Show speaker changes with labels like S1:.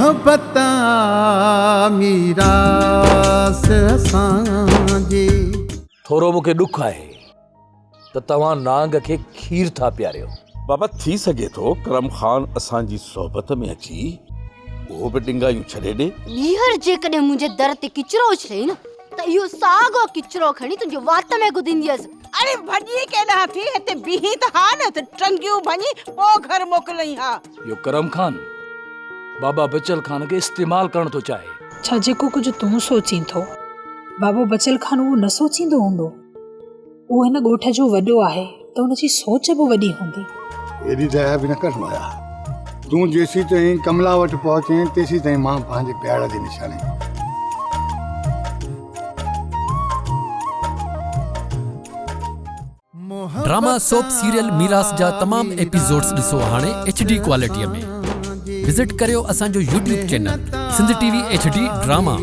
S1: मोहब्बत मीरास असांजे।
S2: थोरो मूंखे ॾुख आहे त तव्हां नांग खे खीर था पियारियो।
S3: बाबा थी सघे थो करम खान असांजी सोबत में अची वो भी डिंगायूं छॾे ॾे।
S4: ॿीहर जेकॾहिं मुंहिंजे दर ते किचिरो उछले न त इहो साॻो किचिरो खणी तुंहिंजे वात में गुदींदीअसि।
S5: अरे भॼी केॾां थी हिते बीही त हा न त टंगियूं भञी पोइ घर मोकिलई हा।
S2: इहो करम खान बाबा बचल खान खे इस्तेमाल करण थो चाहे।
S6: छा जेको कुझु तूं सोची थो बाबा बचल खान उहो न सोचींदो हूंदो। उहो हिन ॻोठ जो वॾो आहे त हुनजी सोच बि वॾी हूंदी।
S7: एॾी दया बि न कर माया। तूं जेसी ताईं कमला वटि पहुचे तेसी ताईं मां पंहिंजे प्यार जे निशाने।
S8: ड्रामा सोप सीरियल मीरास जा तमाम एपिसोड्स ॾिसो हाणे HD क्वालिटीअ में। विजिट करियो असांजो YouTube channel Sindh TV HD drama.